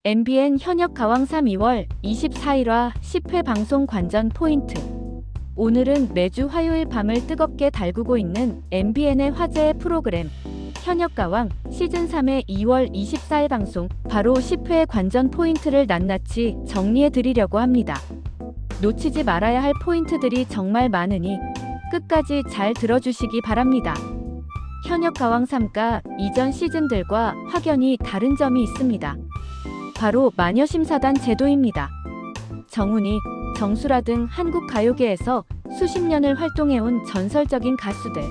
MBN 현역 가왕3 2월 24일화 10회 방송 관전 포인트. 오늘은 매주 화요일 밤을 뜨겁게 달구고 있는 MBN의 화제의 프로그램 현역 가왕 시즌3의 2월 24일 방송 바로 10회 관전 포인트를 낱낱이 정리해 드리려고 합니다. 놓치지 말아야 할 포인트들이 정말 많으니 끝까지 잘 들어주시기 바랍니다. 현역 가왕 3가 이전 시즌들과 확연히 다른 점이 있습니다. 바로 마녀심사단 제도입니다. 정훈이, 정수라 등 한국 가요계에서 수십 년을 활동해온 전설적인 가수들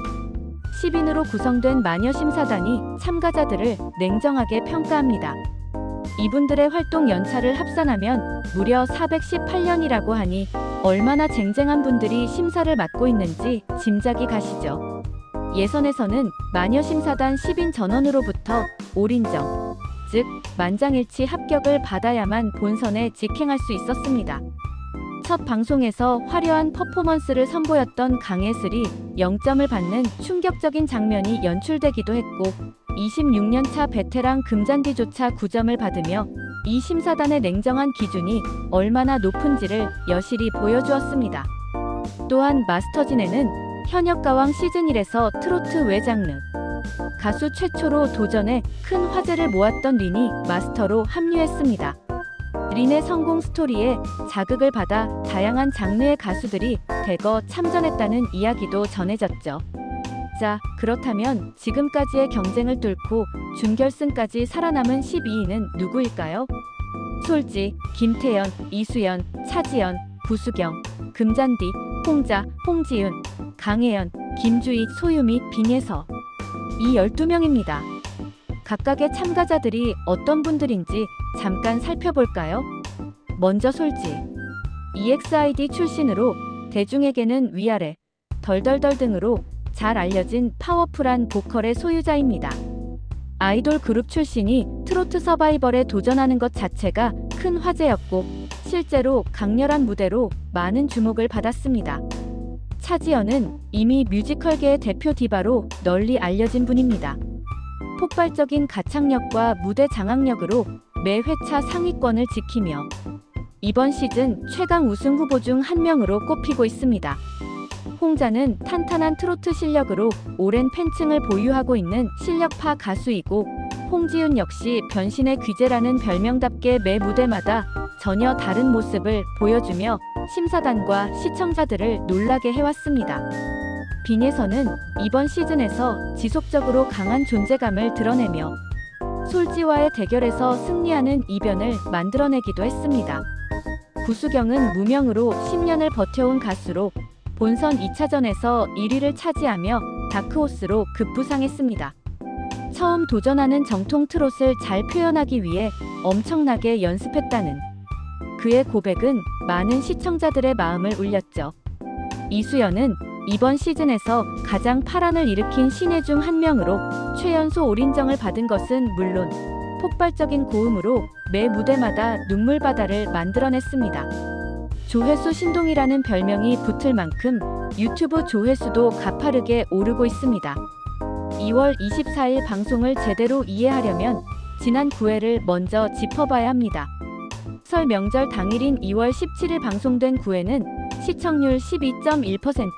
10인으로 구성된 마녀심사단이 참가자들을 냉정하게 평가합니다. 이분들의 활동 연차를 합산하면 무려 418년이라고 하니 얼마나 쟁쟁한 분들이 심사를 맡고 있는지 짐작이 가시죠. 예선에서는 마녀심사단 10인 전원으로부터 올인정, 즉 만장일치 합격을 받아야만 본선에 직행할 수 있었습니다. 첫 방송에서 화려한 퍼포먼스를 선보였던 강예슬이 0점을 받는 충격적인 장면이 연출되기도 했고 26년차 베테랑 금잔디조차 9점을 받으며 이 심사단의 냉정한 기준이 얼마나 높은지를 여실히 보여주었습니다. 또한 마스터진에는 현역 가왕 시즌1에서 트로트 외 장르 가수 최초로 도전해 큰 화제를 모았던 린이 마스터로 합류했습니다. 린의 성공 스토리에 자극을 받아 다양한 장르의 가수들이 대거 참전했다는 이야기도 전해졌죠. 자, 그렇다면 지금까지의 경쟁을 뚫고 준결승까지 살아남은 12인은 누구일까요? 솔지, 김태연, 이수연, 차지연, 부수경, 금잔디, 홍자, 홍지윤, 강혜연, 김주희, 소유미, 빙예서 이 12명입니다. 각각의 참가자들이 어떤 분들인지 잠깐 살펴볼까요? 먼저 솔지. EXID 출신으로 대중에게는 위아래, 덜덜덜 등으로 잘 알려진 파워풀한 보컬의 소유자입니다. 아이돌 그룹 출신이 트로트 서바이벌에 도전하는 것 자체가 큰 화제였고 실제로 강렬한 무대로 많은 주목을 받았습니다. 차지연은 이미 뮤지컬계의 대표 디바로 널리 알려진 분입니다. 폭발적인 가창력과 무대 장악력으로 매 회차 상위권을 지키며 이번 시즌 최강 우승 후보 중 한 명으로 꼽히고 있습니다. 홍자는 탄탄한 트로트 실력으로 오랜 팬층을 보유하고 있는 실력파 가수이고 홍지윤 역시 변신의 귀재라는 별명답게 매 무대마다 전혀 다른 모습을 보여주며 심사단과 시청자들을 놀라게 해왔습니다. 빙예서는 이번 시즌에서 지속적으로 강한 존재감을 드러내며 솔지와의 대결에서 승리하는 이변을 만들어내기도 했습니다. 부수경은 무명으로 10년을 버텨온 가수로 본선 2차전에서 1위를 차지하며 다크호스로 급부상했습니다. 처음 도전하는 정통 트롯을 잘 표현하기 위해 엄청나게 연습했다는 그의 고백은 많은 시청자들의 마음을 울렸죠. 이수연은 이번 시즌에서 가장 파란을 일으킨 신예 중 한 명으로 최연소 올인정을 받은 것은 물론 폭발적인 고음으로 매 무대마다 눈물바다를 만들어냈습니다. 조회수 신동이라는 별명이 붙을 만큼 유튜브 조회수도 가파르게 오르고 있습니다. 2월 24일 방송을 제대로 이해하려면 지난 9회를 먼저 짚어봐야 합니다. 설 명절 당일인 2월 17일 방송된 9회는 시청률 12.1%,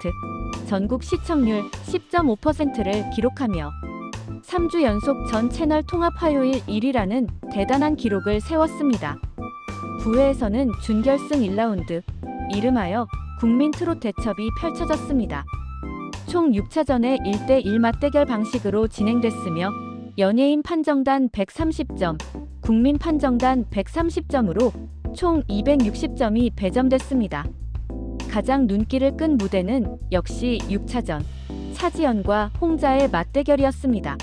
전국 시청률 10.5%를 기록하며 3주 연속 전 채널 통합 화요일 1위라는 대단한 기록을 세웠습니다. 9회에서는 준결승 1라운드, 이름하여 국민 트롯 대첩이 펼쳐졌습니다. 총 6차전의 1대1 맞대결 방식으로 진행됐으며 연예인 판정단 130점, 국민 판정단 130점으로 총 260점이 배점됐습니다. 가장 눈길을 끈 무대는 역시 6차전, 차지연과 홍자의 맞대결이었습니다.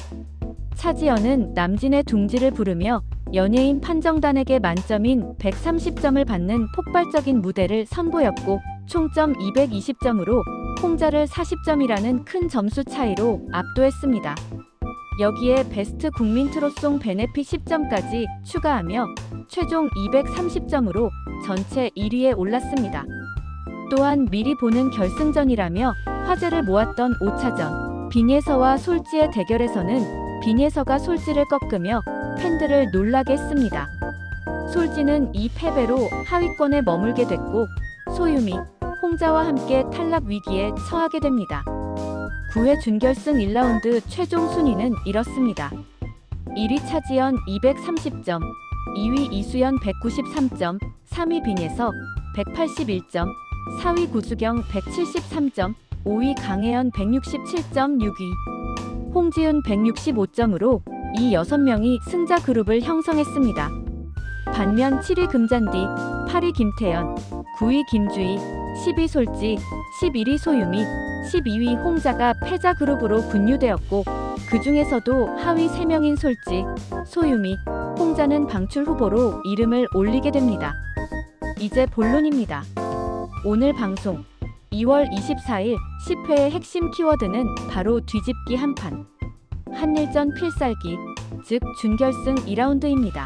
차지연은 남진의 둥지를 부르며 연예인 판정단에게 만점인 130점을 받는 폭발적인 무대를 선보였고 총점 220점으로 홍자를 40점이라는 큰 점수 차이로 압도했습니다. 여기에 베스트 국민 트롯송 베네핏 10점까지 추가하며 최종 230점으로 전체 1위에 올랐습니다. 또한 미리 보는 결승전이라며 화제를 모았던 5차전 빙예서와 솔지의 대결에서는 빙예서가 솔지를 꺾으며 팬들을 놀라게 했습니다. 솔지는 이 패배로 하위권에 머물게 됐고 소유미, 홍자와 함께 탈락 위기에 처하게 됩니다. 9회 준결승 1라운드 최종 순위는 이렇습니다. 1위 차지연 230점, 2위 이수연 193점, 3위 빈예서 181점, 4위 구수경 173점, 5위 강혜연 167점, 6위 홍지은 165점으로 이 6명이 승자 그룹을 형성했습니다. 반면 7위 금잔디, 8위 김태연, 9위 김주희, 10위 솔지, 11위 소유미, 12위 홍자가 패자 그룹으로 분류되었고 그 중에서도 하위 3명인 솔지, 소유미, 홍자는 방출 후보로 이름을 올리게 됩니다. 이제 본론입니다. 오늘 방송 2월 24일 10회의 핵심 키워드는 바로 뒤집기 한판, 한일전 필살기, 즉 준결승 2라운드입니다.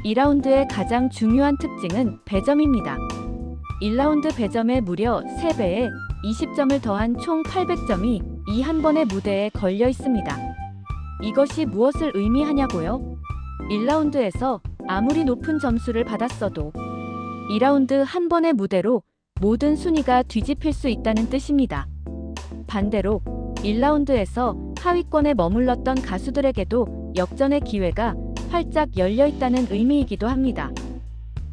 2라운드의 가장 중요한 특징은 배점입니다. 1라운드 배점에 무려 3배의 20점을 더한 총 800점이 이 한 번의 무대에 걸려 있습니다. 이것이 무엇을 의미하냐고요? 1라운드에서 아무리 높은 점수를 받았어도 2라운드 한 번의 무대로 모든 순위가 뒤집힐 수 있다는 뜻입니다. 반대로 1라운드에서 하위권에 머물렀던 가수들에게도 역전의 기회가 활짝 열려 있다는 의미이기도 합니다.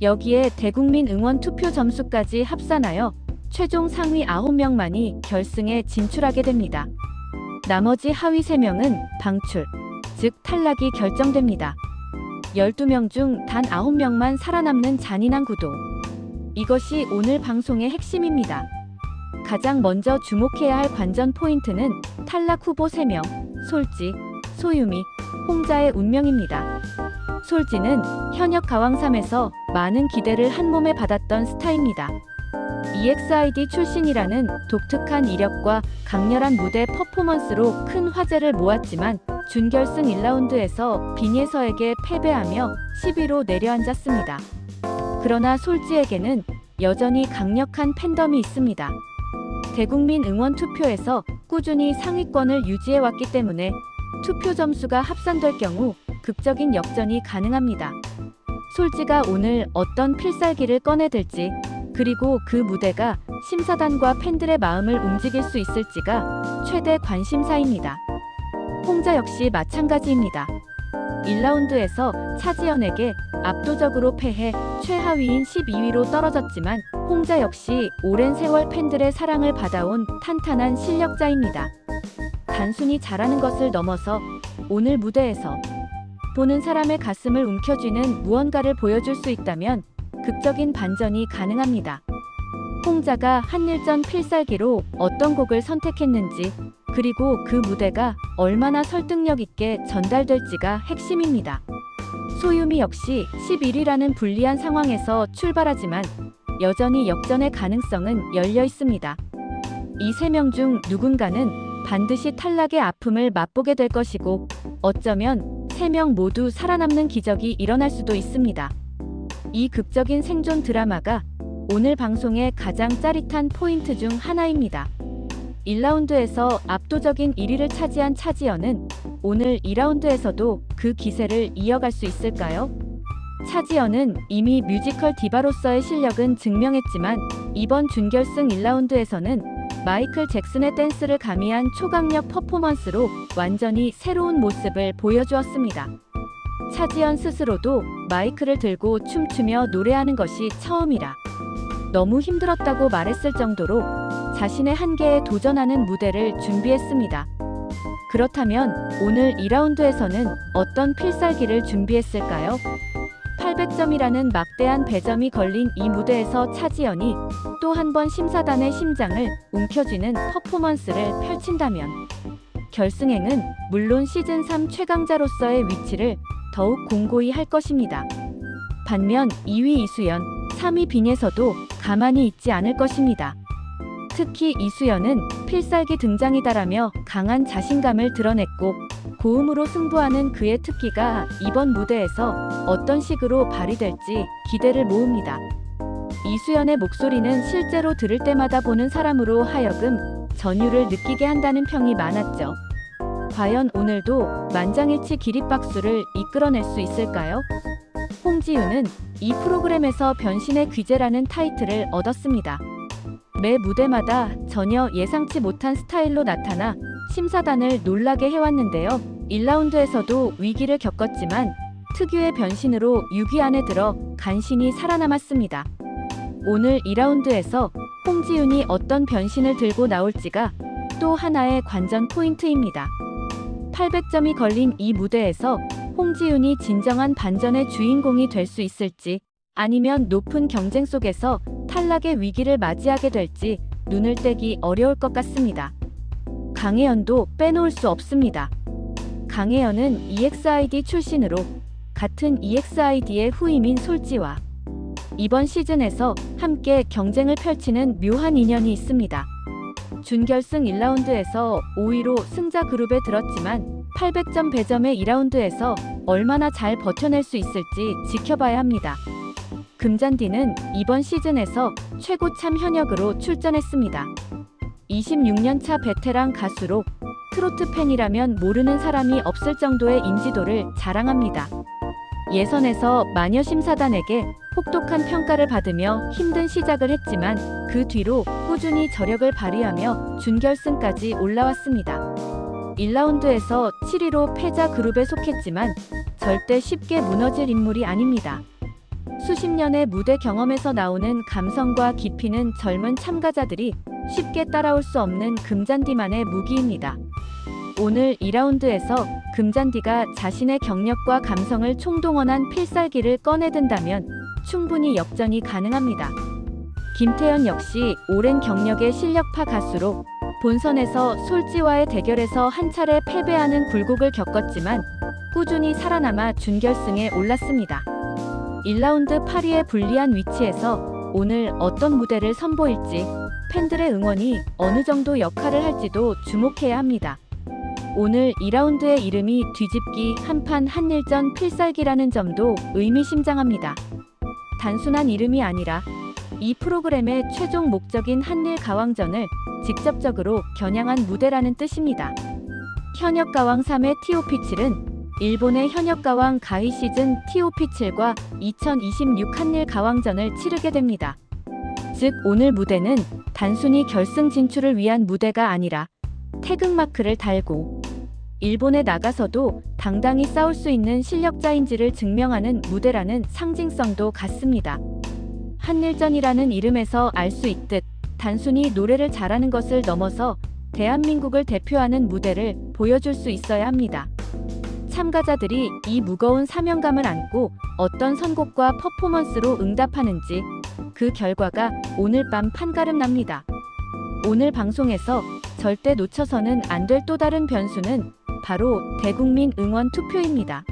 여기에 대국민 응원 투표 점수까지 합산하여 최종 상위 9명만이 결승에 진출하게 됩니다. 나머지 하위 3명은 방출, 즉 탈락이 결정됩니다. 12명 중 단 9명만 살아남는 잔인한 구도. 이것이 오늘 방송의 핵심입니다. 가장 먼저 주목해야 할 관전 포인트는 탈락 후보 3명, 솔지, 소유미, 홍자의 운명입니다. 솔지는 현역 가왕3에서 많은 기대를 한몸에 받았던 스타입니다. EXID 출신이라는 독특한 이력과 강렬한 무대 퍼포먼스로 큰 화제를 모았지만 준결승 1라운드에서 빈예서에게 패배하며 10위로 내려앉았습니다. 그러나 솔지에게는 여전히 강력한 팬덤이 있습니다. 대국민 응원 투표에서 꾸준히 상위권을 유지해왔기 때문에 투표 점수가 합산될 경우 극적인 역전이 가능합니다. 솔지가 오늘 어떤 필살기를 꺼내들지, 그리고 그 무대가 심사단과 팬들의 마음을 움직일 수 있을지가 최대 관심사입니다. 홍자 역시 마찬가지입니다. 1라운드에서 차지연에게 압도적으로 패해 최하위인 12위로 떨어졌지만 홍자 역시 오랜 세월 팬들의 사랑을 받아온 탄탄한 실력자입니다. 단순히 잘하는 것을 넘어서 오늘 무대에서 보는 사람의 가슴을 움켜쥐는 무언가를 보여줄 수 있다면 극적인 반전이 가능합니다. 홍자가 한일전 필살기로 어떤 곡을 선택했는지, 그리고 그 무대가 얼마나 설득력 있게 전달될지가 핵심입니다. 소유미 역시 11위라는 불리한 상황에서 출발하지만 여전히 역전의 가능성은 열려 있습니다. 이 3명 중 누군가는 반드시 탈락의 아픔을 맛보게 될 것이고 어쩌면 3명 모두 살아남는 기적이 일어날 수도 있습니다. 이 극적인 생존 드라마가 오늘 방송의 가장 짜릿한 포인트 중 하나입니다. 1라운드에서 압도적인 1위를 차지한 차지연은 오늘 2라운드에서도 그 기세를 이어갈 수 있을까요? 차지연은 이미 뮤지컬 디바로서의 실력은 증명했지만 이번 준결승 1라운드에서는 마이클 잭슨의 댄스를 가미한 초강력 퍼포먼스로 완전히 새로운 모습을 보여주었습니다. 차지연 스스로도 마이크를 들고 춤추며 노래하는 것이 처음이라 너무 힘들었다고 말했을 정도로 자신의 한계에 도전하는 무대를 준비했습니다. 그렇다면 오늘 2라운드에서는 어떤 필살기를 준비했을까요? 800점이라는 막대한 배점이 걸린 이 무대에서 차지연이 또 한 번 심사단의 심장을 움켜쥐는 퍼포먼스를 펼친다면 결승행은 물론 시즌3 최강자로서의 위치를 더욱 공고히 할 것입니다. 반면 2위 이수연, 3위 빈에서도 가만히 있지 않을 것입니다. 특히 이수연은 필살기 등장이다라며 강한 자신감을 드러냈고 고음으로 승부하는 그의 특기가 이번 무대에서 어떤 식으로 발휘될지 기대를 모읍니다. 이수연의 목소리는 실제로 들을 때마다 보는 사람으로 하여금 전율을 느끼게 한다는 평이 많았죠. 과연 오늘도 만장일치 기립박수를 이끌어낼 수 있을까요? 홍지윤은 이 프로그램에서 변신의 귀재라는 타이틀을 얻었습니다. 매 무대마다 전혀 예상치 못한 스타일로 나타나 심사단을 놀라게 해왔는데요. 1라운드에서도 위기를 겪었지만 특유의 변신으로 6위 안에 들어 간신히 살아남았습니다. 오늘 2라운드에서 홍지윤이 어떤 변신을 들고 나올지가 또 하나의 관전 포인트입니다. 800점이 걸린 이 무대에서 홍지윤이 진정한 반전의 주인공이 될 수 있을지, 아니면 높은 경쟁 속에서 탈락의 위기를 맞이하게 될지 눈을 떼기 어려울 것 같습니다. 강혜연도 빼놓을 수 없습니다. 강혜연은 EXID 출신으로 같은 EXID의 후임인 솔지와 이번 시즌에서 함께 경쟁을 펼치는 묘한 인연이 있습니다. 준결승 1라운드에서 5위로 승자 그룹에 들었지만 800점 배점의 2라운드에서 얼마나 잘 버텨낼 수 있을지 지켜봐야 합니다. 금잔디는 이번 시즌에서 최고참 현역으로 출전했습니다. 26년차 베테랑 가수로 트로트 팬이라면 모르는 사람이 없을 정도의 인지도를 자랑합니다. 예선에서 마녀 심사단에게 혹독한 평가를 받으며 힘든 시작을 했지만 그 뒤로 꾸준히 저력을 발휘하며 준결승까지 올라왔습니다. 1라운드에서 7위로 패자 그룹에 속했지만 절대 쉽게 무너질 인물이 아닙니다. 수십 년의 무대 경험에서 나오는 감성과 깊이는 젊은 참가자들이 쉽게 따라올 수 없는 금잔디만의 무기입니다. 오늘 2라운드에서 금잔디가 자신의 경력과 감성을 총동원한 필살기를 꺼내든다면 충분히 역전이 가능합니다. 김태연 역시 오랜 경력의 실력파 가수로 본선에서 솔지와의 대결에서 한 차례 패배하는 굴곡을 겪었지만 꾸준히 살아남아 준결승에 올랐습니다. 1라운드 8위의 불리한 위치에서 오늘 어떤 무대를 선보일지, 팬들의 응원이 어느 정도 역할을 할지도 주목해야 합니다. 오늘 2라운드의 이름이 뒤집기 한판 한일전 필살기라는 점도 의미심장합니다. 단순한 이름이 아니라 이 프로그램의 최종 목적인 한일 가왕전을 직접적으로 겨냥한 무대라는 뜻입니다. 현역가왕 3의 TOP7은 일본의 현역가왕 가히 시즌 TOP7과 2026 한일 가왕전을 치르게 됩니다. 즉 오늘 무대는 단순히 결승 진출을 위한 무대가 아니라 태극마크를 달고 일본에 나가서도 당당히 싸울 수 있는 실력자인지를 증명하는 무대라는 상징성도 같습니다. 한일전이라는 이름에서 알 수 있듯 단순히 노래를 잘하는 것을 넘어서 대한민국을 대표하는 무대를 보여줄 수 있어야 합니다. 참가자들이 이 무거운 사명감을 안고 어떤 선곡과 퍼포먼스로 응답하는지 그 결과가 오늘 밤 판가름 납니다. 오늘 방송에서 절대 놓쳐서는 안 될 또 다른 변수는 바로 대국민 응원 투표입니다.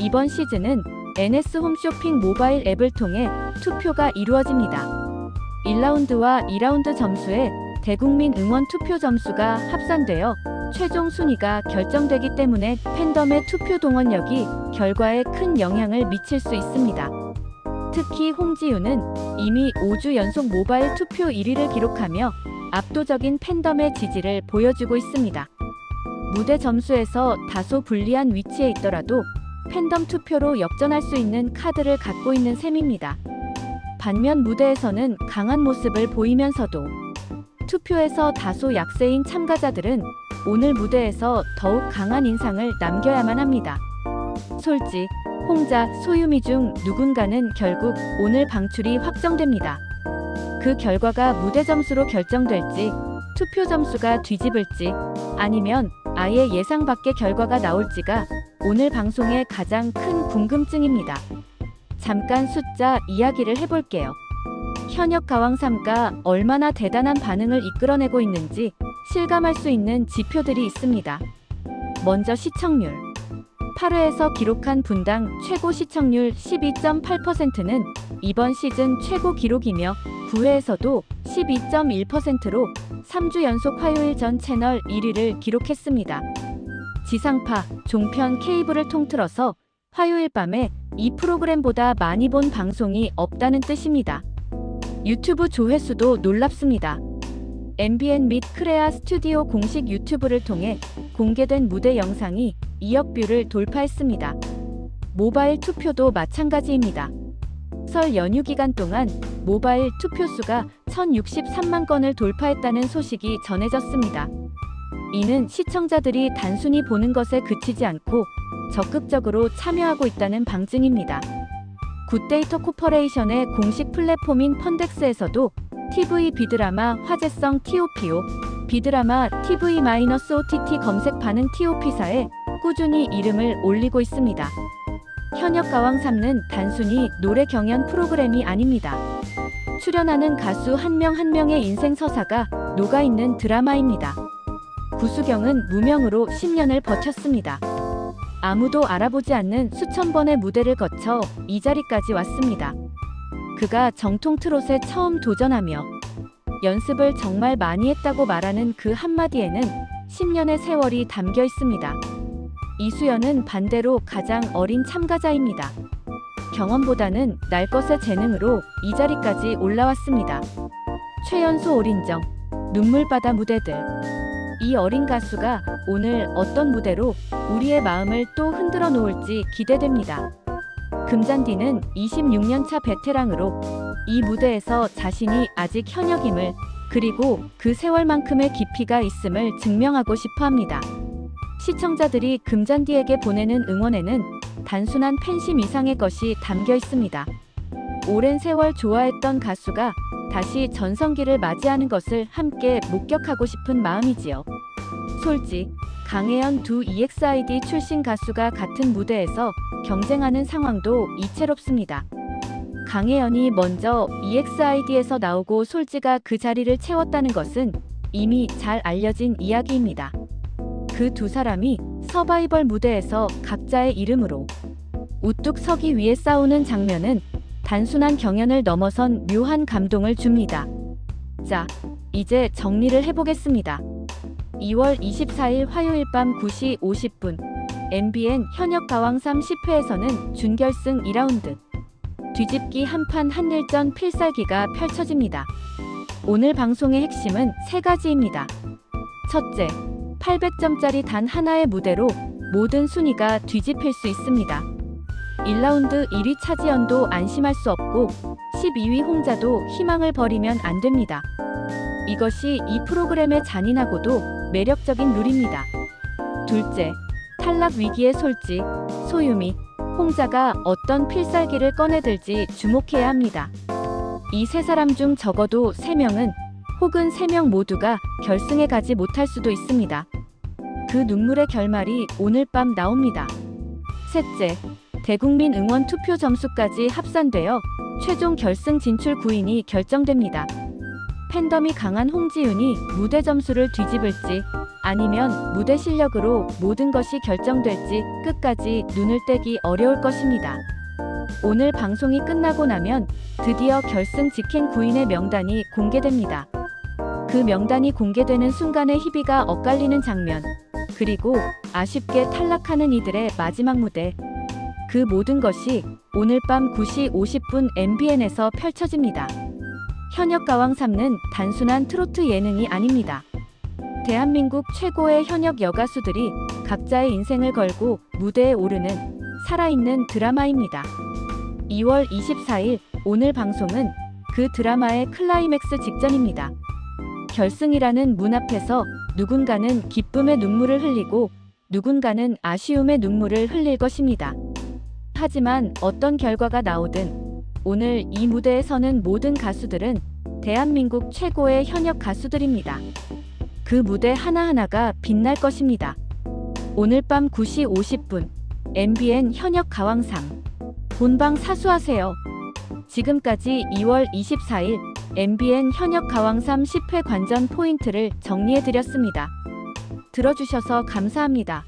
이번 시즌은 NS 홈쇼핑 모바일 앱을 통해 투표가 이루어집니다. 1라운드와 2라운드 점수에 대국민 응원 투표 점수가 합산되어 최종 순위가 결정되기 때문에 팬덤의 투표 동원력이 결과에 큰 영향을 미칠 수 있습니다. 특히 홍지윤은 이미 5주 연속 모바일 투표 1위를 기록하며 압도적인 팬덤의 지지를 보여주고 있습니다. 무대 점수에서 다소 불리한 위치에 있더라도 팬덤 투표로 역전할 수 있는 카드를 갖고 있는 셈입니다. 반면 무대에서는 강한 모습을 보이면서도 투표에서 다소 약세인 참가자들은 오늘 무대에서 더욱 강한 인상을 남겨야만 합니다. 솔지, 홍자, 소유미 중 누군가는 결국 오늘 방출이 확정됩니다. 그 결과가 무대 점수로 결정될지, 투표 점수가 뒤집을지, 아니면 아예 예상 밖의 결과가 나올지가 오늘 방송의 가장 큰 궁금증입니다. 잠깐 숫자 이야기를 해볼게요. 현역 가왕 3가 얼마나 대단한 반응을 이끌어내고 있는지 실감할 수 있는 지표들이 있습니다. 먼저 시청률. 8회에서 기록한 분당 최고 시청률 12.8%는 이번 시즌 최고 기록이며 9회에서도 12.1%로 3주 연속 화요일 전 채널 1위를 기록했습니다. 지상파, 종편 케이블을 통틀어서 화요일 밤에 이 프로그램보다 많이 본 방송이 없다는 뜻입니다. 유튜브 조회수도 놀랍습니다. MBN 및 크레아 스튜디오 공식 유튜브를 통해 공개된 무대 영상이 2억 뷰를 돌파했습니다. 모바일 투표도 마찬가지입니다. 설 연휴 기간 동안 모바일 투표 수가 1063만 건을 돌파했다는 소식이 전해졌습니다. 이는 시청자들이 단순히 보는 것에 그치지 않고 적극적으로 참여하고 있다는 방증입니다. 굿데이터 코퍼레이션의 공식 플랫폼인 펀덱스에서도 TV 비드라마 화제성 TOPO, 비드라마 TV-OTT 검색 반응 TOP사에 꾸준히 이름을 올리고 있습니다. 현역 가왕 3는 단순히 노래 경연 프로그램이 아닙니다. 출연하는 가수 한 명 한 명의 인생 서사가 녹아있는 드라마입니다. 구수경은 무명으로 10년을 버텼습니다. 아무도 알아보지 않는 수천 번의 무대를 거쳐 이 자리까지 왔습니다. 그가 정통 트롯에 처음 도전하며 연습을 정말 많이 했다고 말하는 그 한마디에는 10년의 세월이 담겨 있습니다. 이수연은 반대로 가장 어린 참가자입니다. 경험보다는 날 것의 재능으로 이 자리까지 올라왔습니다. 최연소 올인정, 눈물바다 무대들. 이 어린 가수가 오늘 어떤 무대로 우리의 마음을 또 흔들어 놓을지 기대됩니다. 금잔디는 26년차 베테랑으로 이 무대에서 자신이 아직 현역임을, 그리고 그 세월만큼의 깊이가 있음을 증명하고 싶어 합니다. 시청자들이 금잔디에게 보내는 응원에는 단순한 팬심 이상의 것이 담겨 있습니다. 오랜 세월 좋아했던 가수가 다시 전성기를 맞이하는 것을 함께 목격하고 싶은 마음이지요. 솔직, 강혜연 두 EXID 출신 가수가 같은 무대에서 경쟁하는 상황도 이채롭습니다. 강혜연이 먼저 EXID에서 나오고 솔지가 그 자리를 채웠다는 것은 이미 잘 알려진 이야기입니다. 그 두 사람이 서바이벌 무대에서 각자의 이름으로 우뚝 서기 위해 싸우는 장면은 단순한 경연을 넘어선 묘한 감동을 줍니다. 자, 이제 정리를 해보겠습니다. 2월 24일 화요일 밤 9시 50분 MBN 현역 가왕 3 10회에서는 준결승 2라운드 뒤집기 한판 한일전 필살기가 펼쳐집니다. 오늘 방송의 핵심은 세 가지입니다. 첫째, 800점짜리 단 하나의 무대로 모든 순위가 뒤집힐 수 있습니다. 1라운드 1위 차지연도 안심할 수 없고 12위 홍자도 희망을 버리면 안 됩니다. 이것이 이 프로그램의 잔인하고도 매력적인 룰입니다. 둘째, 탈락 위기의 솔지, 소유미, 홍자가 어떤 필살기를 꺼내들지 주목해야 합니다. 이 세 사람 중 적어도 3명은 혹은 3명 모두가 결승에 가지 못할 수도 있습니다. 그 눈물의 결말이 오늘 밤 나옵니다. 셋째, 대국민 응원 투표 점수까지 합산되어 최종 결승 진출 9인이 결정됩니다. 팬덤이 강한 홍지윤이 무대 점수를 뒤집을지 아니면 무대 실력으로 모든 것이 결정될지 끝까지 눈을 떼기 어려울 것입니다. 오늘 방송이 끝나고 나면 드디어 결승 직행 9인의 명단이 공개됩니다. 그 명단이 공개되는 순간의 희비가 엇갈리는 장면, 그리고 아쉽게 탈락하는 이들의 마지막 무대, 그 모든 것이 오늘 밤 9시 50분 MBN에서 펼쳐집니다. 현역 가왕 3는 단순한 트로트 예능이 아닙니다. 대한민국 최고의 현역 여가수들이 각자의 인생을 걸고 무대에 오르는 살아있는 드라마입니다. 2월 24일 오늘 방송은 그 드라마의 클라이맥스 직전입니다. 결승이라는 문 앞에서 누군가는 기쁨의 눈물을 흘리고 누군가는 아쉬움의 눈물을 흘릴 것입니다. 하지만 어떤 결과가 나오든 오늘 이 무대에 서는 모든 가수들은 대한민국 최고의 현역 가수들입니다. 그 무대 하나하나가 빛날 것입니다. 오늘 밤 9시 50분 MBN 현역 가왕상 본방 사수하세요. 지금까지 2월 24일 MBN 현역 가왕3 10회 관전 포인트를 정리해드렸습니다. 들어주셔서 감사합니다.